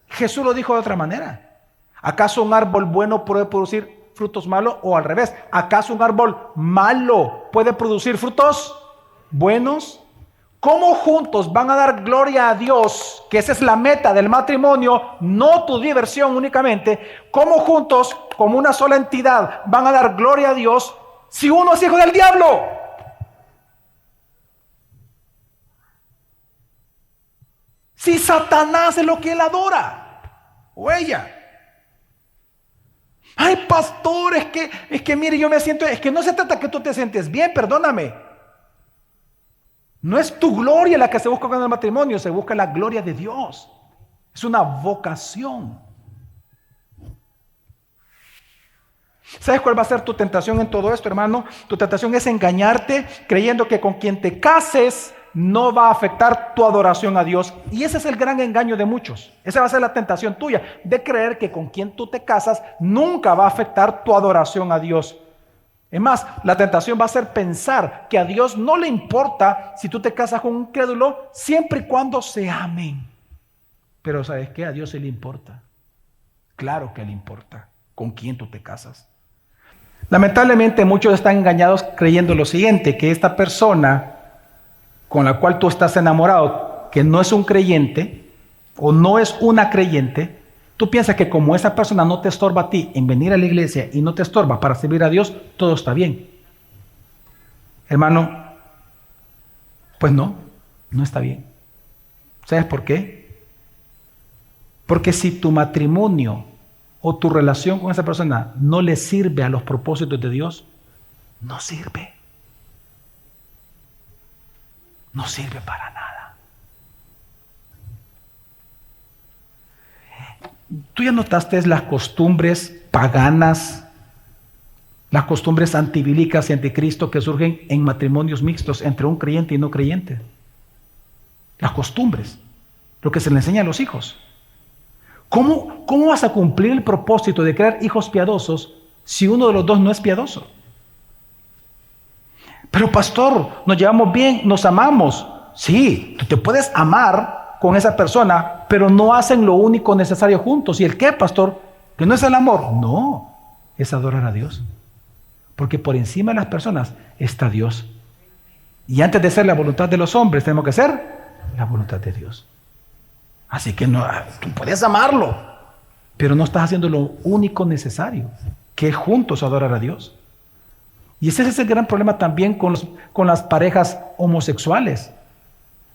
Jesús lo dijo de otra manera. ¿Acaso un árbol bueno puede producir frutos malos? O al revés, ¿acaso un árbol malo puede producir frutos buenos? ¿Cómo juntos van a dar gloria a Dios? Que esa es la meta del matrimonio, no tu diversión únicamente. ¿Cómo juntos, como una sola entidad, van a dar gloria a Dios si uno es hijo del diablo? Si Satanás es lo que él adora, o ella. Ay, pastor, es que mire, yo me siento, es que no se trata que tú te sientes bien, perdóname. No es tu gloria la que se busca con el matrimonio, se busca la gloria de Dios. Es una vocación. ¿Sabes cuál va a ser tu tentación en todo esto, hermano? Tu tentación es engañarte creyendo que con quien te cases no va a afectar tu adoración a Dios. Y ese es el gran engaño de muchos. Esa va a ser la tentación tuya, de creer que con quien tú te casas nunca va a afectar tu adoración a Dios. Es más, la tentación va a ser pensar que a Dios no le importa si tú te casas con un incrédulo siempre y cuando se amen. Pero ¿sabes qué? A Dios sí le importa. Claro que le importa con quién tú te casas. Lamentablemente muchos están engañados creyendo lo siguiente, que esta persona con la cual tú estás enamorado, que no es un creyente o no es una creyente, tú piensas que como esa persona no te estorba a ti en venir a la iglesia y no te estorba para servir a Dios, todo está bien. Hermano, pues no está bien. ¿Sabes por qué? Porque si tu matrimonio o tu relación con esa persona no le sirve a los propósitos de Dios, no sirve. No sirve para nada. ¿Tú ya notaste las costumbres paganas, las costumbres antibíblicas y anticristo que surgen en matrimonios mixtos entre un creyente y no creyente? Las costumbres, lo que se le enseña a los hijos. ¿Cómo vas a cumplir el propósito de crear hijos piadosos si uno de los dos no es piadoso? Pero pastor, nos llevamos bien, nos amamos. Sí, tú te puedes amar con esa persona, pero no hacen lo único necesario juntos. ¿Y el qué, pastor? ¿Que no es el amor? No, es adorar a Dios. Porque por encima de las personas está Dios. Y antes de ser la voluntad de los hombres, tenemos que ser la voluntad de Dios. Así que no, tú puedes amarlo, pero no estás haciendo lo único necesario, que es juntos adorar a Dios. Y ese es el gran problema también con las parejas homosexuales.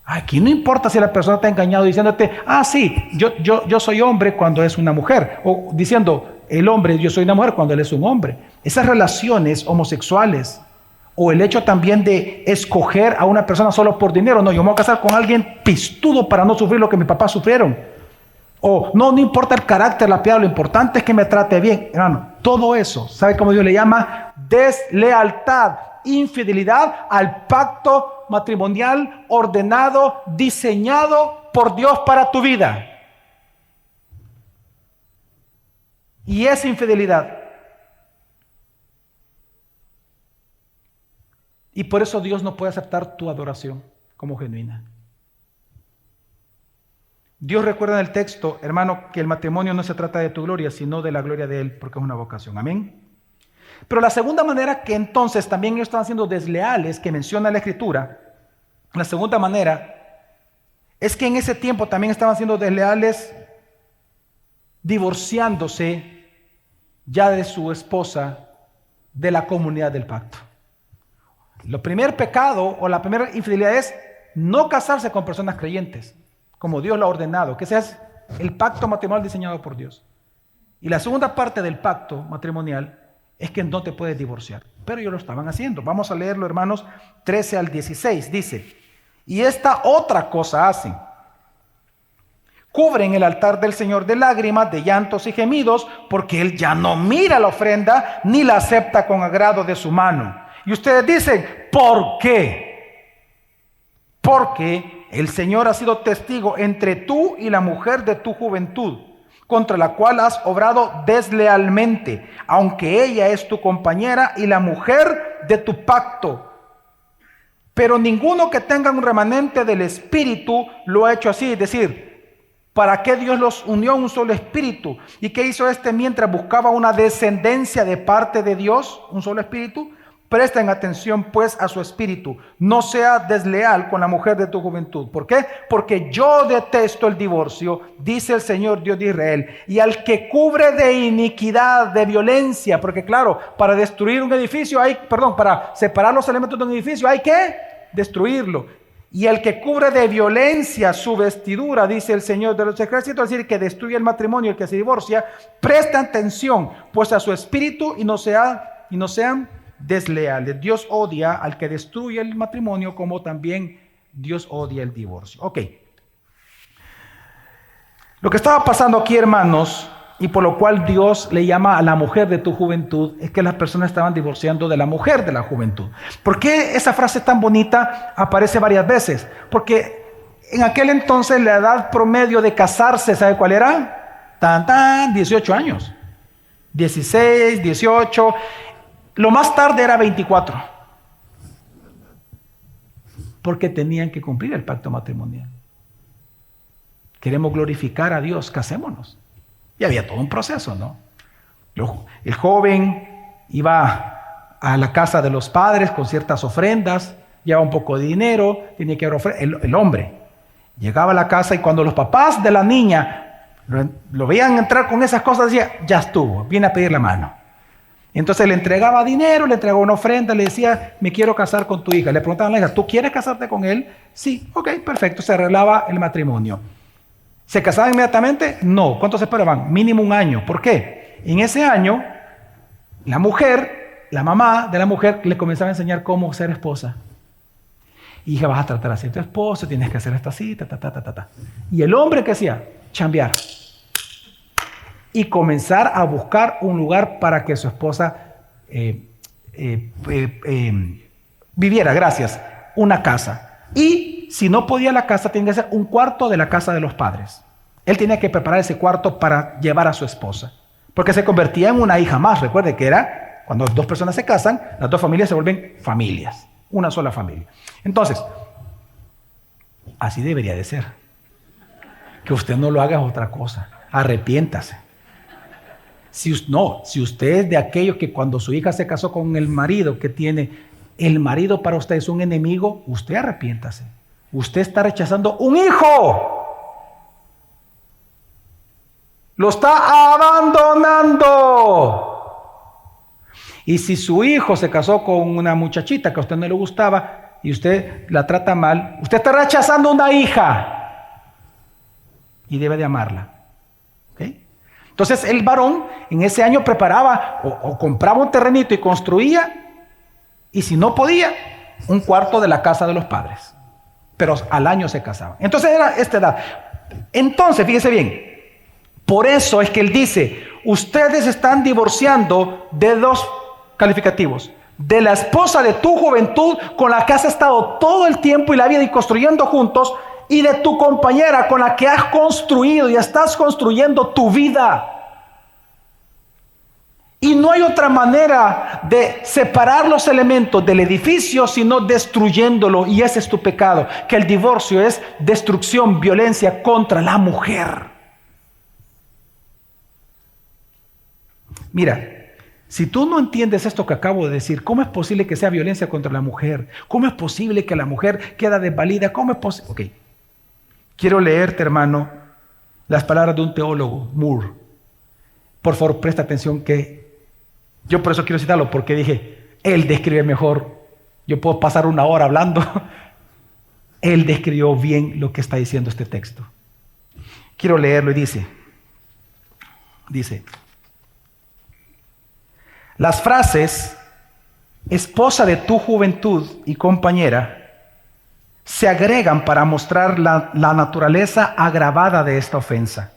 Aquí no importa si la persona te ha engañado diciéndote, sí, yo soy hombre cuando es una mujer, o diciendo, el hombre, yo soy una mujer cuando él es un hombre. Esas relaciones homosexuales, o el hecho también de escoger a una persona solo por dinero. No, yo me voy a casar con alguien pistudo para no sufrir lo que mis papás sufrieron. O no importa el carácter, la piedad, lo importante es que me trate bien. Hermano, todo eso, ¿sabe cómo Dios le llama? Deslealtad, infidelidad al pacto matrimonial ordenado, diseñado por Dios para tu vida. Y esa infidelidad. Y por eso Dios no puede aceptar tu adoración como genuina. Dios recuerda en el texto, hermano, que el matrimonio no se trata de tu gloria, sino de la gloria de Él, porque es una vocación. Amén. Pero la segunda manera que entonces también ellos estaban siendo desleales, que menciona la Escritura, la segunda manera es que en ese tiempo también estaban siendo desleales, divorciándose ya de su esposa, de la comunidad del pacto. El primer pecado o la primera infidelidad es no casarse con personas creyentes, como Dios lo ha ordenado, que ese es el pacto matrimonial diseñado por Dios. Y la segunda parte del pacto matrimonial es que no te puedes divorciar. Pero ellos lo estaban haciendo. Vamos a leerlo, hermanos, 13 al 16. Dice, y esta otra cosa hacen. Cubren el altar del Señor de lágrimas, de llantos y gemidos, porque Él ya no mira la ofrenda, ni la acepta con agrado de su mano. Y ustedes dicen, ¿por qué? Porque el Señor ha sido testigo entre tú y la mujer de tu juventud, contra la cual has obrado deslealmente, aunque ella es tu compañera y la mujer de tu pacto. Pero ninguno que tenga un remanente del Espíritu lo ha hecho así, es decir, ¿para qué Dios los unió en un solo espíritu? ¿Y qué hizo mientras buscaba una descendencia de parte de Dios, un solo espíritu? Presten atención pues a su espíritu. No sea desleal con la mujer de tu juventud. ¿Por qué? Porque yo detesto el divorcio, dice el Señor Dios de Israel. Y al que cubre de iniquidad, de violencia, porque claro, para destruir un edificio para separar los elementos de un edificio hay que destruirlo. Y el que cubre de violencia su vestidura, dice el Señor de los ejércitos, es decir, que destruye el matrimonio, el que se divorcia, presta atención pues a su espíritu y no sean desleales. Dios odia al que destruye el matrimonio, como también Dios odia el divorcio. Ok. Lo que estaba pasando aquí, hermanos, y por lo cual Dios le llama a la mujer de tu juventud, es que las personas estaban divorciando de la mujer de la juventud. ¿Por qué esa frase tan bonita aparece varias veces? Porque en aquel entonces la edad promedio de casarse, ¿sabe cuál era? 18 años. 16, 18. Lo más tarde era 24. Porque tenían que cumplir el pacto matrimonial. Queremos glorificar a Dios, casémonos. Y había todo un proceso, ¿no? El joven iba a la casa de los padres con ciertas ofrendas, llevaba un poco de dinero, tenía que ofrecer. El hombre llegaba a la casa y cuando los papás de la niña lo veían entrar con esas cosas, decía, ya estuvo, viene a pedir la mano. Entonces le entregaba dinero, le entregaba una ofrenda, le decía, me quiero casar con tu hija. Le preguntaban a la hija, ¿tú quieres casarte con él? Sí, ok, perfecto, se arreglaba el matrimonio. ¿Se casaban inmediatamente? No. ¿Cuánto se esperaban? Mínimo un año. ¿Por qué? En ese año, la mujer, la mamá de la mujer, le comenzaba a enseñar cómo ser esposa. Hija, vas a tratar así a tu esposo, tienes que hacer esta cita, Y el hombre, ¿qué hacía? Chambear. Y comenzar a buscar un lugar para que su esposa viviera, una casa. Y si no podía la casa, tenía que ser un cuarto de la casa de los padres. Él tenía que preparar ese cuarto para llevar a su esposa, porque se convertía en una hija más. Recuerde que era, cuando dos personas se casan, las dos familias se vuelven familias, una sola familia. Entonces, así debería de ser. Que usted no lo haga es otra cosa. Arrepiéntase. Si usted es de aquellos que cuando su hija se casó con el marido que tiene, el marido para usted es un enemigo, usted arrepiéntase. Usted está rechazando un hijo. Lo está abandonando. Y si su hijo se casó con una muchachita que a usted no le gustaba y usted la trata mal, usted está rechazando una hija y debe de amarla. ¿Okay? Entonces el varón en ese año preparaba o compraba un terrenito y construía, y si no podía, un cuarto de la casa de los padres. Pero al año se casaban. Entonces era esta edad. Entonces, fíjese bien, por eso es que él dice, ustedes están divorciando de dos calificativos: de la esposa de tu juventud, con la que has estado todo el tiempo y la vida y construyendo juntos, y de tu compañera con la que has construido y estás construyendo tu vida. Y no hay otra manera de separar los elementos del edificio sino destruyéndolo, y ese es tu pecado, que el divorcio es destrucción, violencia contra la mujer. Mira, si tú no entiendes esto que acabo de decir, ¿cómo es posible que sea violencia contra la mujer? ¿Cómo es posible que la mujer queda desvalida? ¿Cómo es posible? Ok, quiero leerte, hermano, las palabras de un teólogo, Moore. Por favor, presta atención, que yo por eso quiero citarlo, porque dije, él describe mejor. Yo puedo pasar una hora hablando. Él describió bien lo que está diciendo este texto. Quiero leerlo y dice, las frases esposa de tu juventud y compañera se agregan para mostrar la naturaleza agravada de esta ofensa.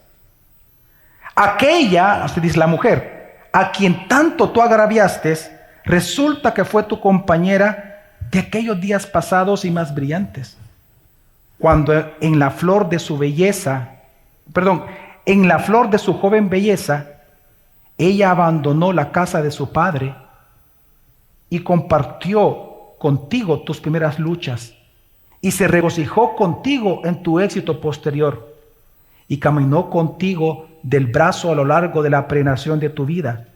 Aquella, usted dice la mujer, a quien tanto tú agraviaste, resulta que fue tu compañera de aquellos días pasados y más brillantes, cuando en la flor de su joven belleza, ella abandonó la casa de su padre y compartió contigo tus primeras luchas, y se regocijó contigo en tu éxito posterior, y caminó contigo del brazo a lo largo de la peregrinación de tu vida,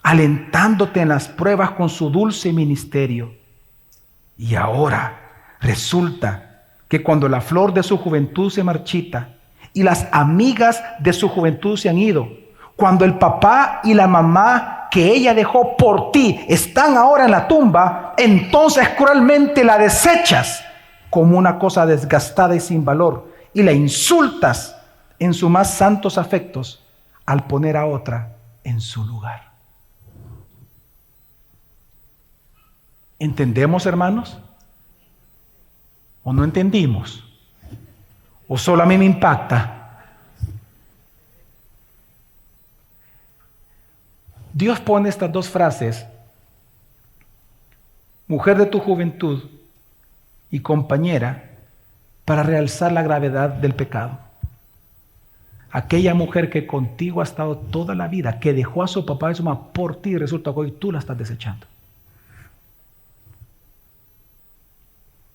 alentándote en las pruebas con su dulce ministerio. Y ahora resulta que cuando la flor de su juventud se marchita y las amigas de su juventud se han ido, cuando el papá y la mamá que ella dejó por ti están ahora en la tumba, entonces cruelmente la desechas como una cosa desgastada y sin valor, y la insultas en sus más santos afectos al poner a otra en su lugar. ¿Entendemos, hermanos? ¿O no entendimos? ¿O solo a mí me impacta? Dios pone estas dos frases, mujer de tu juventud y compañera, para realzar la gravedad del pecado. Aquella mujer que contigo ha estado toda la vida, que dejó a su papá y su mamá por ti, resulta que hoy tú la estás desechando.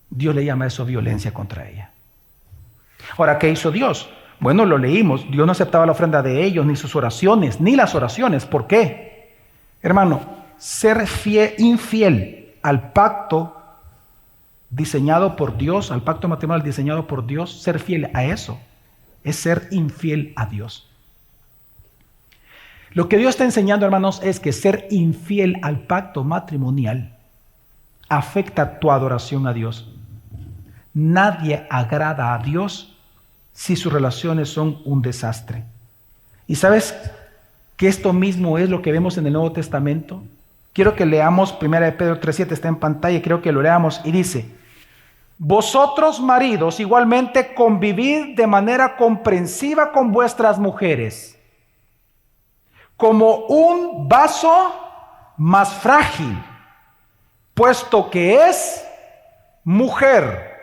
Dios le llama a eso violencia contra ella. Ahora, ¿qué hizo Dios? Bueno, lo leímos. Dios no aceptaba la ofrenda de ellos, ni sus oraciones, ni las oraciones. ¿Por qué? Hermano, ser infiel al pacto diseñado por Dios, al pacto matrimonial diseñado por Dios, ser fiel a eso es ser infiel a Dios. Lo que Dios está enseñando, hermanos, es que ser infiel al pacto matrimonial afecta tu adoración a Dios. Nadie agrada a Dios si sus relaciones son un desastre. ¿Y sabes que esto mismo es lo que vemos en el Nuevo Testamento? Quiero que leamos 1 Pedro 3:7, está en pantalla, y creo que lo leamos, y dice: vosotros, maridos, igualmente convivid de manera comprensiva con vuestras mujeres, como un vaso más frágil, puesto que es mujer,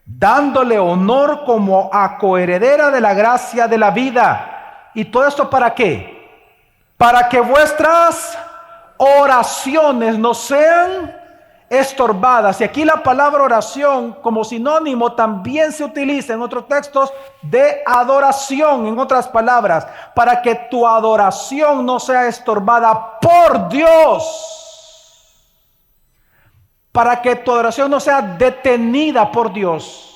dándole honor como a coheredera de la gracia de la vida. ¿Y todo esto para qué? Para que vuestras oraciones no sean estorbadas. Y aquí la palabra oración como sinónimo también se utiliza en otros textos de adoración. En otras palabras, para que tu adoración no sea estorbada por Dios, para que tu adoración no sea detenida por Dios.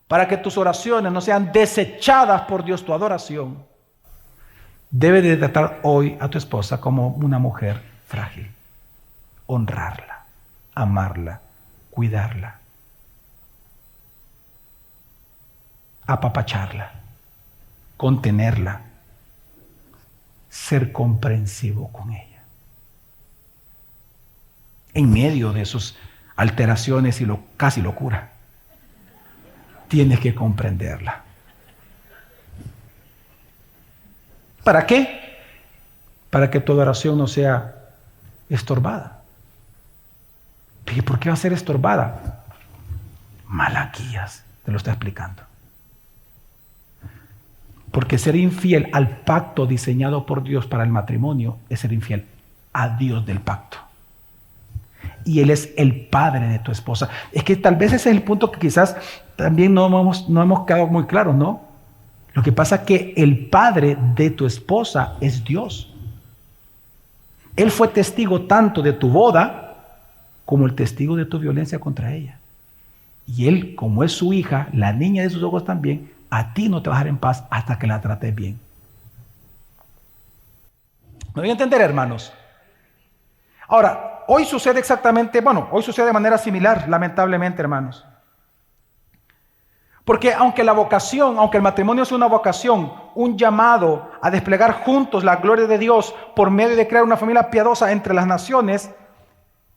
para que tus oraciones no sean desechadas por Dios, tu adoración, debes de tratar hoy a tu esposa como una mujer frágil. Honrarla, amarla, cuidarla, apapacharla, contenerla, ser comprensivo con ella. En medio de sus alteraciones y casi locura, tienes que comprenderla. ¿Para qué? Para que tu oración no sea estorbada. ¿Y por qué va a ser estorbada? Malaquías te lo está explicando. Porque ser infiel al pacto diseñado por Dios para el matrimonio es ser infiel a Dios del pacto. Y Él es el padre de tu esposa. Es que tal vez ese es el punto que quizás también no hemos quedado muy claros, ¿no? Lo que pasa es que el padre de tu esposa es Dios. Él fue testigo tanto de tu boda como el testigo de tu violencia contra ella. Y Él, como es su hija, la niña de sus ojos también, a ti no te va a dejar en paz hasta que la trates bien. ¿Me voy a entender, hermanos? Ahora, hoy sucede hoy sucede de manera similar, lamentablemente, hermanos. Porque aunque el matrimonio es una vocación, un llamado a desplegar juntos la gloria de Dios por medio de crear una familia piadosa entre las naciones,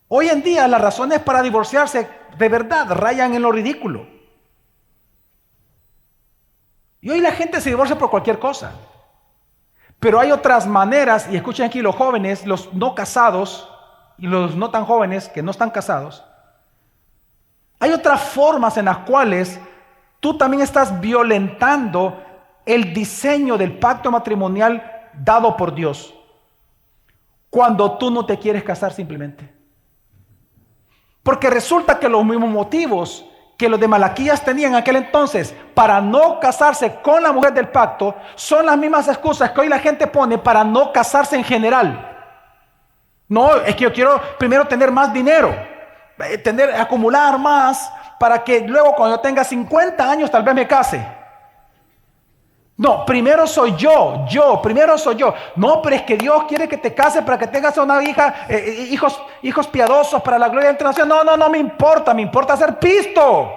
hoy en día las razones para divorciarse de verdad rayan en lo ridículo. Y hoy la gente se divorcia por cualquier cosa. Pero hay otras maneras, y escuchen aquí los jóvenes, los no casados y los no tan jóvenes que no están casados. Hay otras formas en las cuales tú también estás violentando el diseño del pacto matrimonial dado por Dios. Cuando tú no te quieres casar simplemente. Porque resulta que los mismos motivos que los de Malaquías tenían en aquel entonces para no casarse con la mujer del pacto son las mismas excusas que hoy la gente pone para no casarse en general. No, es que yo quiero primero tener más dinero, acumular más para que luego cuando yo tenga 50 años tal vez me case. No, primero soy yo. No, pero es que Dios quiere que te cases para que tengas una hija, hijos piadosos para la gloria de la nación. No me importa hacer pisto.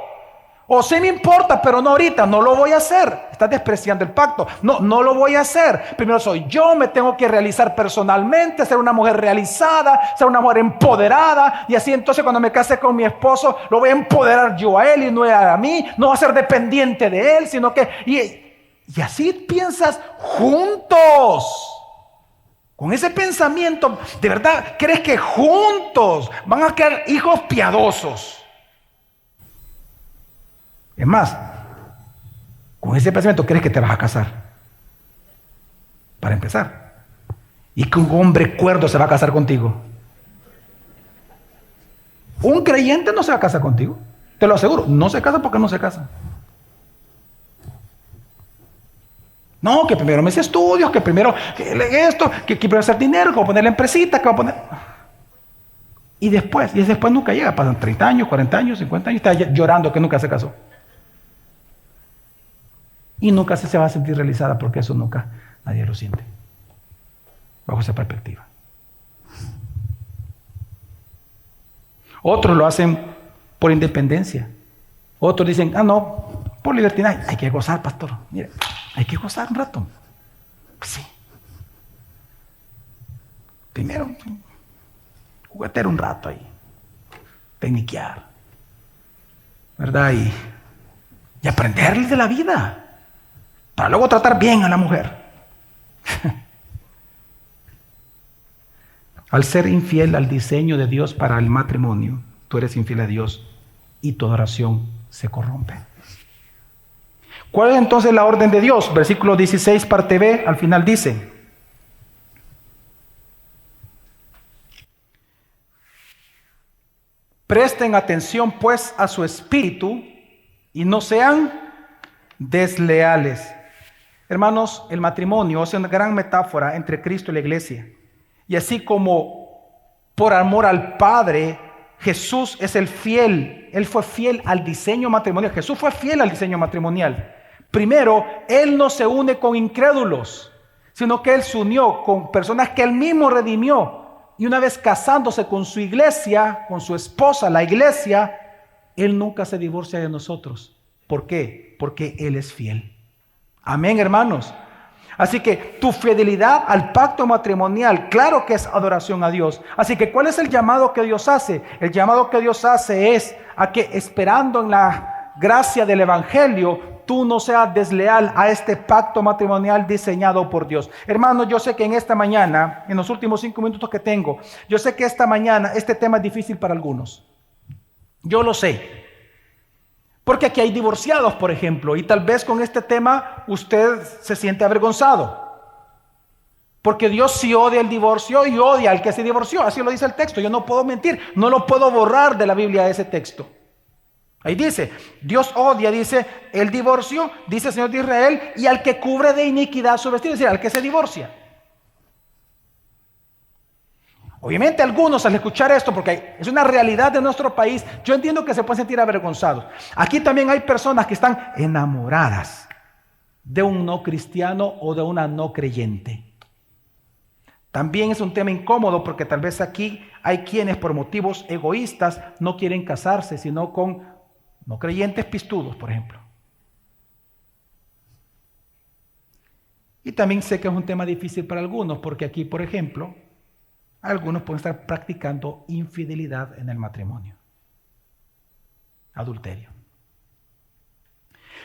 O sí me importa, pero no ahorita, no lo voy a hacer. Estás despreciando el pacto. No lo voy a hacer. Primero soy yo, me tengo que realizar personalmente, ser una mujer realizada, ser una mujer empoderada. Y así entonces cuando me case con mi esposo, lo voy a empoderar yo a él y no a mí. No va a ser dependiente de él, sino que... Y así piensas juntos. Con ese pensamiento, ¿de verdad crees que juntos van a crear hijos piadosos? Es más, con ese pensamiento crees que te vas a casar. Para empezar. Y que un hombre cuerdo se va a casar contigo. Un creyente no se va a casar contigo. Te lo aseguro. No se casa porque no se casa. No, que primero me hice estudios, que primero esto, que primero hacer dinero, que voy a poner la empresita, que voy a poner... Y después nunca llega, pasan 30 años, 40 años, 50 años, está llorando que nunca se casó. Y nunca se va a sentir realizada porque eso nunca nadie lo siente. Bajo esa perspectiva. Otros lo hacen por independencia. Otros dicen, no, por libertinaje. Hay que gozar, pastor. Mire, hay que gozar un rato. Pues sí. Primero, juguetear un rato ahí. Tecniquear. ¿Verdad? Y aprenderle de la vida. Para luego tratar bien a la mujer. Al ser infiel al diseño de Dios para el matrimonio, tú eres infiel a Dios y tu adoración se corrompe. ¿Cuál es entonces la orden de Dios? Versículo 16, parte B, al final dice: presten atención pues a su espíritu y no sean desleales. Hermanos, el matrimonio es una gran metáfora entre Cristo y la iglesia. Y así como por amor al Padre Jesús es el fiel. Él fue fiel al diseño matrimonial. Jesús fue fiel al diseño matrimonial. Primero, Él no se une con incrédulos, sino que Él se unió con personas que Él mismo redimió. Y una vez casándose con su iglesia, con su esposa, la iglesia, Él nunca se divorcia de nosotros. ¿Por qué? Porque Él es fiel. Amén, hermanos. Así que tu fidelidad al pacto matrimonial, claro que es adoración a Dios. Así que ¿cuál es el llamado que Dios hace? El llamado que Dios hace es a que, esperando en la gracia del evangelio, tú no seas desleal a este pacto matrimonial diseñado por Dios. Hermanos, yo sé que en esta mañana, en los últimos 5 minutos que tengo, yo sé que esta mañana este tema es difícil para algunos. Yo lo sé. Porque aquí hay divorciados, por ejemplo, y tal vez con este tema usted se siente avergonzado. Porque Dios sí odia el divorcio y odia al que se divorció. Así lo dice el texto. Yo no puedo mentir, no lo puedo borrar de la Biblia ese texto. Ahí dice, Dios odia, dice, el divorcio, dice el Señor de Israel, y al que cubre de iniquidad su vestido, es decir, al que se divorcia. Obviamente algunos al escuchar esto, porque es una realidad de nuestro país, yo entiendo que se pueden sentir avergonzados. Aquí también hay personas que están enamoradas de un no cristiano o de una no creyente. También es un tema incómodo porque tal vez aquí hay quienes por motivos egoístas no quieren casarse, sino con no creyentes pistudos, por ejemplo. Y también sé que es un tema difícil para algunos, porque aquí, por ejemplo, algunos pueden estar practicando infidelidad en el matrimonio. Adulterio.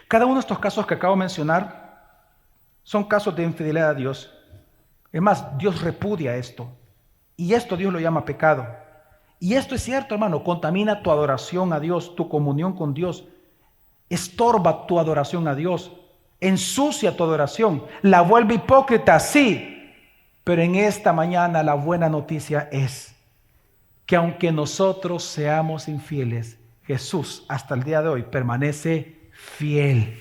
Cada uno de estos casos que acabo de mencionar son casos de infidelidad a Dios. Es más, Dios repudia esto. Y esto Dios lo llama pecado. Y esto es cierto, hermano, contamina tu adoración a Dios, tu comunión con Dios. Estorba tu adoración a Dios. Ensucia tu adoración. La vuelve hipócrita, sí. Pero en esta mañana la buena noticia es que aunque nosotros seamos infieles, Jesús hasta el día de hoy permanece fiel.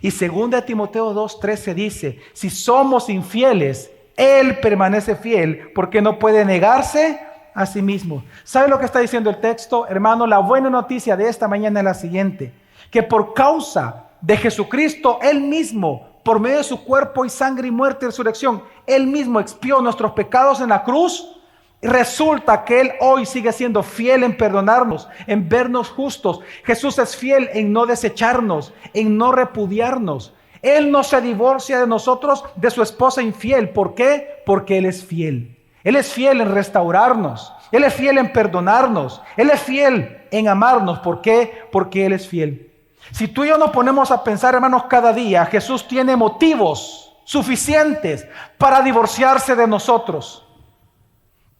Y 2 Timoteo 2:13 dice, si somos infieles, Él permanece fiel porque no puede negarse a sí mismo. ¿Sabe lo que está diciendo el texto? Hermano, la buena noticia de esta mañana es la siguiente, que por causa de Jesucristo, Él mismo, por medio de su cuerpo y sangre y muerte y resurrección, Él mismo expió nuestros pecados en la cruz. Resulta que Él hoy sigue siendo fiel en perdonarnos, en vernos justos. Jesús es fiel en no desecharnos, en no repudiarnos. Él no se divorcia de nosotros, de su esposa infiel. ¿Por qué? Porque Él es fiel. Él es fiel en restaurarnos. Él es fiel en perdonarnos. Él es fiel en amarnos. ¿Por qué? Porque Él es fiel. Si tú y yo nos ponemos a pensar, hermanos, cada día, Jesús tiene motivos suficientes para divorciarse de nosotros.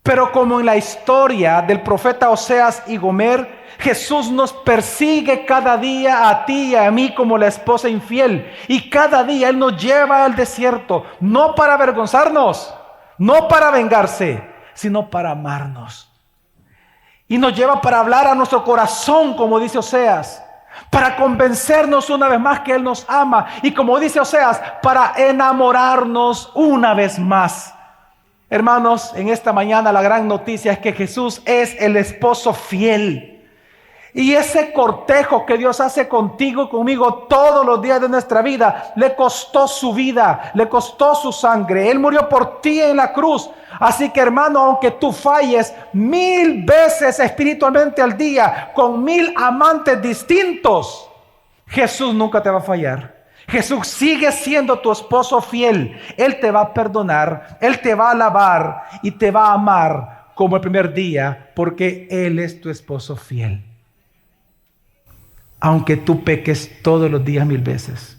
Pero como en la historia del profeta Oseas y Gomer, Jesús nos persigue cada día a ti y a mí como la esposa infiel. Y cada día Él nos lleva al desierto, no para avergonzarnos, no para vengarse, sino para amarnos. Y nos lleva para hablar a nuestro corazón, como dice Oseas, para convencernos una vez más que Él nos ama. Y como dice Oseas, para enamorarnos una vez más. Hermanos, en esta mañana la gran noticia es que Jesús es el esposo fiel. Y ese cortejo que Dios hace contigo y conmigo todos los días de nuestra vida, le costó su vida, le costó su sangre. Él murió por ti en la cruz. Así que, hermano, aunque tú falles 1000 veces espiritualmente al día, con 1000 amantes distintos, Jesús nunca te va a fallar. Jesús sigue siendo tu esposo fiel. Él te va a perdonar, Él te va a alabar y te va a amar como el primer día, porque Él es tu esposo fiel. Aunque tú peques todos los días 1000 veces,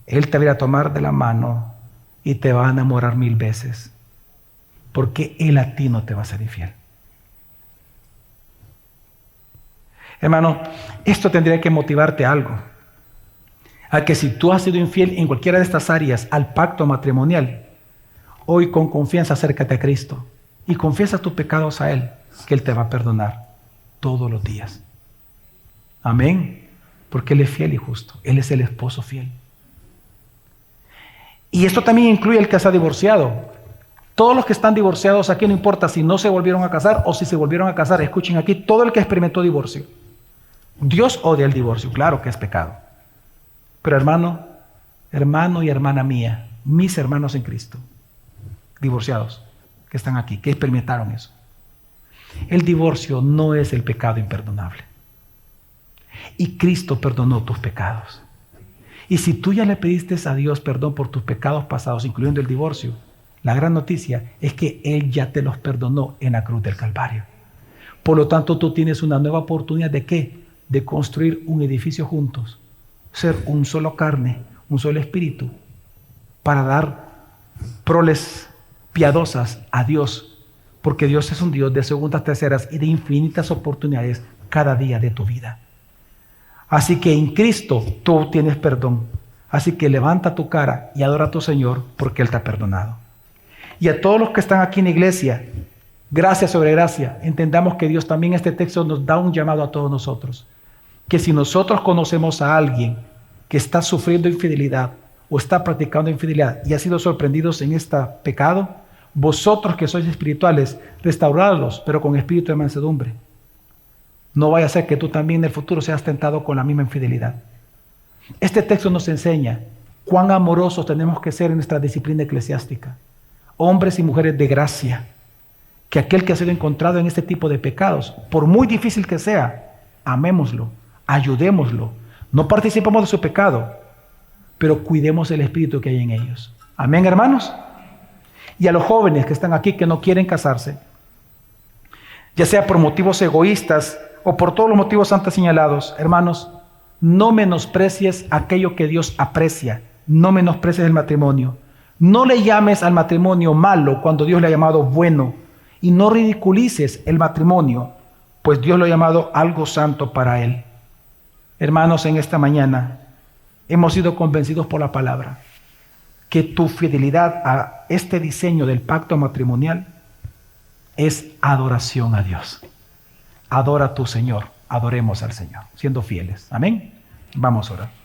Él te va a ir a tomar de la mano y te va a enamorar 1000 veces, porque Él a ti no te va a ser infiel. Hermano, esto tendría que motivarte a algo. A que si tú has sido infiel en cualquiera de estas áreas al pacto matrimonial, hoy con confianza acércate a Cristo y confiesa tus pecados a Él, que Él te va a perdonar todos los días. Amén. Porque Él es fiel y justo. Él es el esposo fiel. Y esto también incluye el que se ha divorciado. Todos los que están divorciados aquí, no importa si no se volvieron a casar o si se volvieron a casar, escuchen aquí, todo el que experimentó divorcio. Dios odia el divorcio, claro que es pecado. Pero hermano y hermana mía, mis hermanos en Cristo, divorciados que están aquí, que experimentaron eso. El divorcio no es el pecado imperdonable. Y Cristo perdonó tus pecados. Y si tú ya le pediste a Dios perdón por tus pecados pasados, incluyendo el divorcio, la gran noticia es que Él ya te los perdonó en la cruz del Calvario. Por lo tanto, tú tienes una nueva oportunidad ¿de qué? De construir un edificio juntos, ser un solo carne, un solo espíritu, para dar proles piadosas a Dios, porque Dios es un Dios de segundas, terceras y de infinitas oportunidades cada día de tu vida. Así que en Cristo tú tienes perdón. Así que levanta tu cara y adora a tu Señor porque Él te ha perdonado. Y a todos los que están aquí en la iglesia, gracia sobre gracia, entendamos que Dios también en este texto nos da un llamado a todos nosotros. Que si nosotros conocemos a alguien que está sufriendo infidelidad o está practicando infidelidad y ha sido sorprendidos en este pecado, vosotros que sois espirituales, restaurarlos, pero con espíritu de mansedumbre. No vaya a ser que tú también en el futuro seas tentado con la misma infidelidad. Este texto nos enseña cuán amorosos tenemos que ser en nuestra disciplina eclesiástica. Hombres y mujeres de gracia, que aquel que ha sido encontrado en este tipo de pecados, por muy difícil que sea, amémoslo, ayudémoslo, no participemos de su pecado, pero cuidemos el espíritu que hay en ellos. Amén, hermanos. Y a los jóvenes que están aquí que no quieren casarse, ya sea por motivos egoístas o por todos los motivos antes señalados, hermanos, no menosprecies aquello que Dios aprecia, no menosprecies el matrimonio. No le llames al matrimonio malo cuando Dios le ha llamado bueno, y no ridiculices el matrimonio, pues Dios lo ha llamado algo santo para él. Hermanos, en esta mañana hemos sido convencidos por la palabra que tu fidelidad a este diseño del pacto matrimonial es adoración a Dios. Adora a tu Señor, adoremos al Señor, siendo fieles. Amén. Vamos a orar.